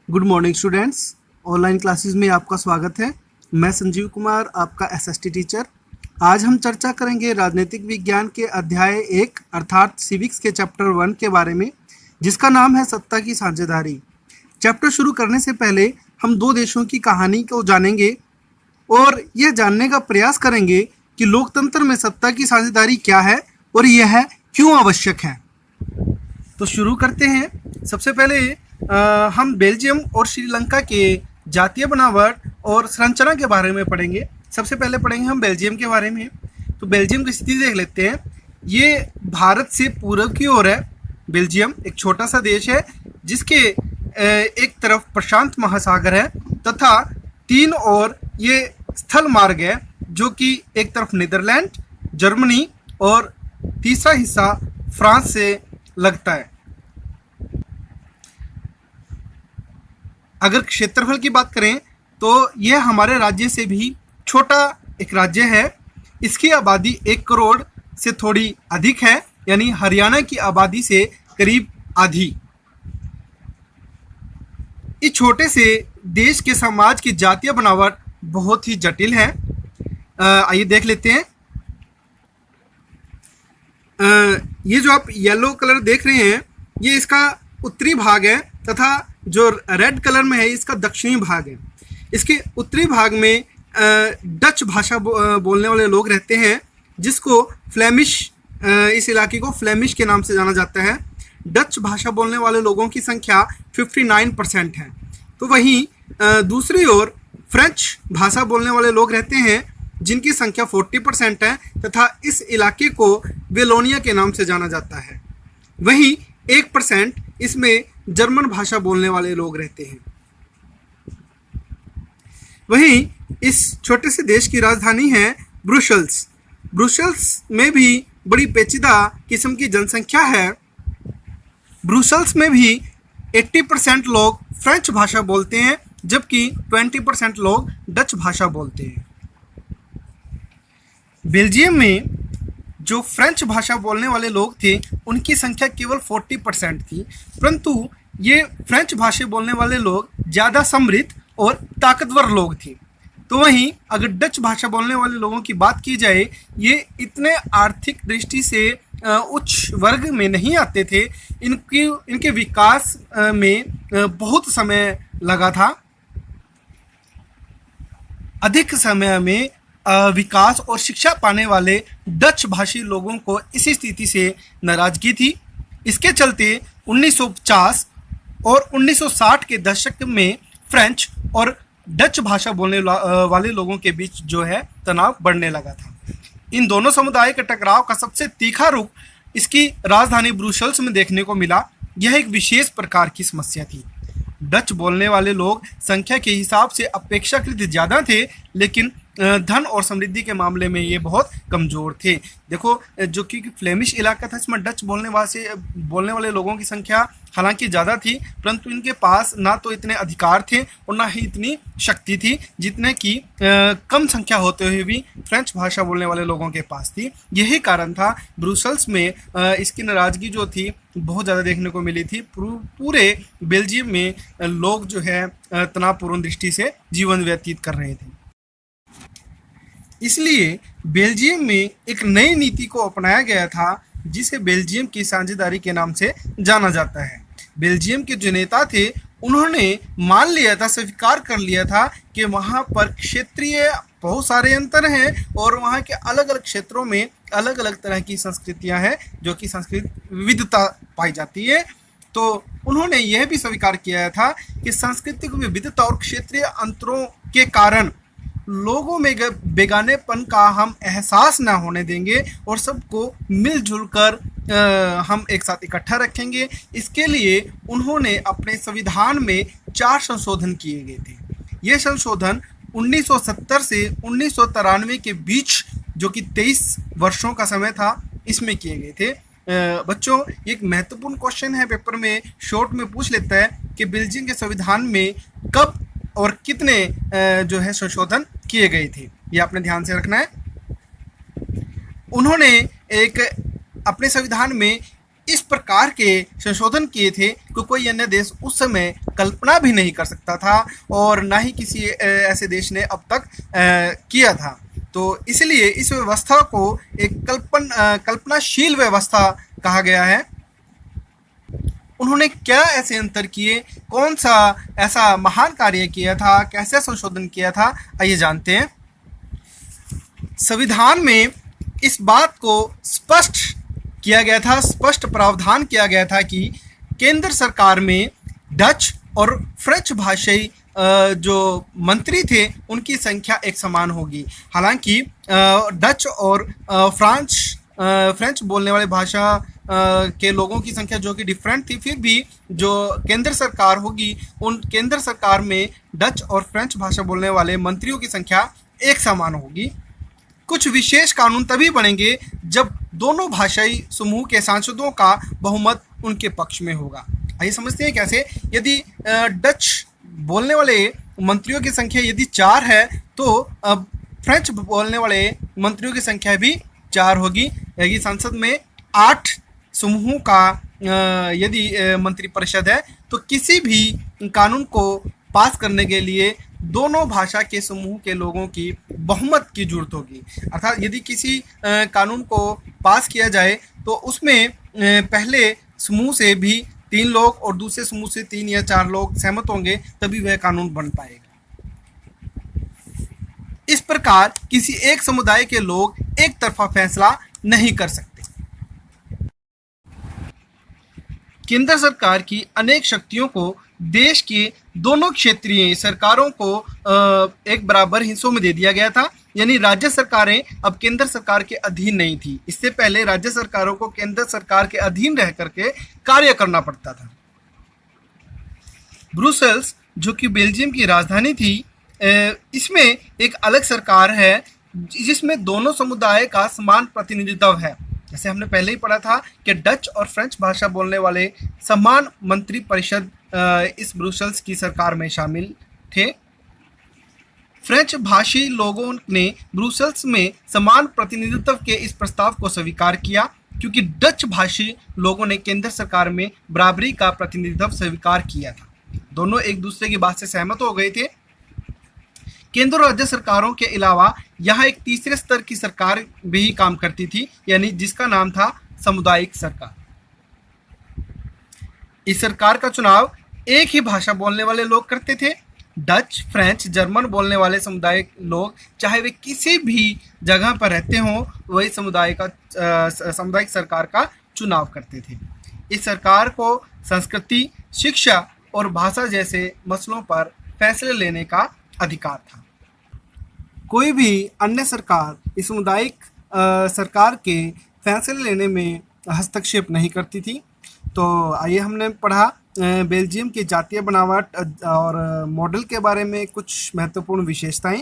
Good morning students. Online classes में आपका स्वागत है। मैं संजीव कुमार, आपका एसएसटी टीचर। आज हम चर्चा करेंगे राजनीतिक विज्ञान के अध्याय 1 अर्थात सिविक्स के चैप्टर 1 के बारे में, जिसका नाम है सत्ता की साझेदारी। चैप्टर शुरू करने से पहले हम दो देशों की कहानी को जानेंगे और यह जानने का प्रयास करेंगे कि लोकतंत्र में सत्ता की साझेदारी क्या है और यह क्यों आवश्यक है। तो शुरू करते हैं। सबसे पहले हम बेल्जियम और श्रीलंका के जातीय बनावट और संरचना के बारे में पढ़ेंगे। सबसे पहले पढ़ेंगे हम बेल्जियम के बारे में। तो बेल्जियम की स्थिति देख लेते हैं। ये भारत से पूर्व की ओर है। बेल्जियम एक छोटा सा देश है जिसके एक तरफ प्रशांत महासागर है तथा तीन ओर ये स्थल मार्ग है, जो कि एक तरफ नीदरलैंड, जर्मनी और तीसरा हिस्सा फ्रांस से लगता है। अगर क्षेत्रफल की बात करें तो यह हमारे राज्य से भी छोटा एक राज्य है। इसकी आबादी 1 करोड़ से थोड़ी अधिक है, यानी हरियाणा की आबादी से करीब आधी। इस छोटे से देश के समाज की जातीय बनावट बहुत ही जटिल है। आइए देख लेते हैं। ये जो आप येलो कलर देख रहे हैं, ये इसका उत्तरी भाग है तथा जो रेड कलर में है इसका दक्षिणी भाग है। इसके उत्तरी भाग में डच भाषा बोलने वाले लोग रहते हैं, जिसको फ्लेमिश, इस इलाके को फ्लेमिश के नाम से जाना जाता है। डच भाषा बोलने वाले लोगों की संख्या 59% है। तो वहीं दूसरी ओर फ्रेंच भाषा बोलने वाले लोग रहते हैं, जिनकी संख्या 40% है तथा इस इलाके को वेलोनिया के नाम से जाना जाता है। वहीं 1% इसमें जर्मन भाषा बोलने वाले लोग रहते हैं। वहीं इस छोटे से देश की राजधानी है ब्रुसेल्स। ब्रुसेल्स में भी बड़ी पेचीदा किस्म की जनसंख्या है। ब्रुसेल्स में भी 80% लोग फ्रेंच भाषा बोलते हैं, जबकि 20% लोग डच भाषा बोलते हैं। बेल्जियम में जो फ्रेंच भाषा बोलने वाले लोग थे, उनकी संख्या केवल 40% थी, परंतु ये फ्रेंच भाषा बोलने वाले लोग ज़्यादा समृद्ध और ताकतवर लोग थे। तो वहीं अगर डच भाषा बोलने वाले लोगों की बात की जाए, ये इतने आर्थिक दृष्टि से उच्च वर्ग में नहीं आते थे। इनके विकास में बहुत समय लगा था। अधिक समय में विकास और शिक्षा पाने वाले डच भाषी लोगों को इसी स्थिति से नाराजगी थी। इसके चलते 1950 और 1960 के दशक में फ्रेंच और डच भाषा बोलने वाले लोगों के बीच जो है तनाव बढ़ने लगा था। इन दोनों समुदाय के टकराव का सबसे तीखा रूप इसकी राजधानी ब्रुसेल्स में देखने को मिला। यह एक विशेष प्रकार की समस्या थी। डच बोलने वाले लोग संख्या के हिसाब से अपेक्षाकृत ज़्यादा थे, लेकिन धन और समृद्धि के मामले में ये बहुत कमज़ोर थे। देखो, जो कि फ्लेमिश इलाका था, इसमें डच बोलने वाले लोगों की संख्या हालांकि ज़्यादा थी, परंतु इनके पास ना तो इतने अधिकार थे और ना ही इतनी शक्ति थी जितने की कम संख्या होते हुए भी फ्रेंच भाषा बोलने वाले लोगों के पास थी। यही कारण था ब्रुसेल्स में इसकी नाराज़गी जो थी बहुत ज़्यादा देखने को मिली थी। पूरे बेल्जियम में लोग जो है तनावपूर्ण दृष्टि से जीवन व्यतीत कर रहे थे। इसलिए बेल्जियम में एक नई नीति को अपनाया गया था, जिसे बेल्जियम की साझेदारी के नाम से जाना जाता है। बेल्जियम के जो नेता थे, उन्होंने मान लिया था, स्वीकार कर लिया था कि वहाँ पर क्षेत्रीय बहुत सारे अंतर हैं और वहाँ के अलग अलग क्षेत्रों में अलग अलग तरह की संस्कृतियाँ हैं, जो कि सांस्कृतिक विविधता पाई जाती है। तो उन्होंने यह भी स्वीकार किया था कि सांस्कृतिक विविधता और क्षेत्रीय अंतरों के कारण लोगों में बेगानेपन का हम एहसास ना होने देंगे और सबको मिलजुल कर हम एक साथ इकट्ठा रखेंगे। इसके लिए उन्होंने अपने संविधान में 4 संशोधन किए गए थे। ये संशोधन 1970 से 1993 के बीच, जो कि 23 वर्षों का समय था, इसमें किए गए थे। बच्चों, एक महत्वपूर्ण क्वेश्चन है, पेपर में शॉर्ट में पूछ लेता है कि बेल्जियम के संविधान में कब और कितने जो है संशोधन किए गए थे। ये आपने ध्यान से रखना है। उन्होंने एक अपने संविधान में इस प्रकार के संशोधन किए थे कि कोई अन्य देश उस समय कल्पना भी नहीं कर सकता था और ना ही किसी ऐसे देश ने अब तक किया था। तो इसलिए इस व्यवस्था को एक कल्पनाशील व्यवस्था कहा गया है। उन्होंने क्या ऐसे अंतर किए, कौन सा ऐसा महान कार्य किया था, कैसे संशोधन किया था, आइए जानते हैं। संविधान में इस बात को स्पष्ट किया गया था, स्पष्ट प्रावधान किया गया था कि केंद्र सरकार में डच और फ्रेंच भाषाई जो मंत्री थे उनकी संख्या एक समान होगी। हालांकि डच और फ्रेंच बोलने वाले भाषा के लोगों की संख्या जो कि डिफरेंट थी, फिर भी जो केंद्र सरकार होगी उन केंद्र सरकार में डच और फ्रेंच भाषा बोलने वाले मंत्रियों की संख्या एक समान होगी। कुछ विशेष कानून तभी बनेंगे जब दोनों भाषाई समूह के सांसदों का बहुमत उनके पक्ष में होगा। आइए समझते हैं कैसे। यदि डच बोलने वाले मंत्रियों की संख्या यदि 4 है तो फ्रेंच बोलने वाले मंत्रियों की संख्या भी 4 होगी। यदि संसद में 8 समूहों का यदि मंत्रिपरिषद है तो किसी भी कानून को पास करने के लिए दोनों भाषा के समूह के लोगों की बहुमत की जरूरत होगी। अर्थात यदि किसी कानून को पास किया जाए तो उसमें पहले समूह से भी 3 लोग और दूसरे समूह से 3 या 4 लोग सहमत होंगे, तभी वह कानून बन पाएगा। इस प्रकार किसी एक समुदाय के लोग एक तरफा फैसला नहीं कर सकते। केंद्र सरकार की अनेक शक्तियों को देश के दोनों क्षेत्रीय सरकारों को एक बराबर हिस्सों में दे दिया गया था, यानी राज्य सरकारें अब केंद्र सरकार के अधीन नहीं थी। इससे पहले राज्य सरकारों को केंद्र सरकार के अधीन रह करके कार्य करना पड़ता था। ब्रुसेल्स जो कि बेल्जियम की राजधानी थी, इसमें एक अलग सरकार है जिसमें दोनों समुदाय का समान प्रतिनिधित्व है। जैसे हमने पहले ही पढ़ा था कि डच और फ्रेंच भाषा बोलने वाले समान मंत्री परिषद इस ब्रुसेल्स की सरकार में शामिल थे। फ्रेंच भाषी लोगों ने ब्रुसेल्स में समान प्रतिनिधित्व के इस प्रस्ताव को स्वीकार किया क्योंकि डच भाषी लोगों ने केंद्र सरकार में बराबरी का प्रतिनिधित्व स्वीकार किया था। दोनों एक दूसरे की बात से सहमत हो गए थे। केंद्र और राज्य सरकारों के अलावा यहाँ एक तीसरे स्तर की सरकार भी काम करती थी, यानी जिसका नाम था सामुदायिक सरकार। इस सरकार का चुनाव एक ही भाषा बोलने वाले लोग करते थे। डच, फ्रेंच, जर्मन बोलने वाले समुदाय लोग चाहे वे किसी भी जगह पर रहते हों, वही सामुदायिक सरकार का चुनाव करते थे। इस सरकार को संस्कृति, शिक्षा और भाषा जैसे मसलों पर फैसले लेने का अधिकार था। कोई भी अन्य सरकार इस सामुदायिक सरकार के फैसले लेने में हस्तक्षेप नहीं करती थी। तो आइए हमने पढ़ा बेल्जियम की जातीय बनावट और मॉडल के बारे में कुछ महत्वपूर्ण विशेषताएं।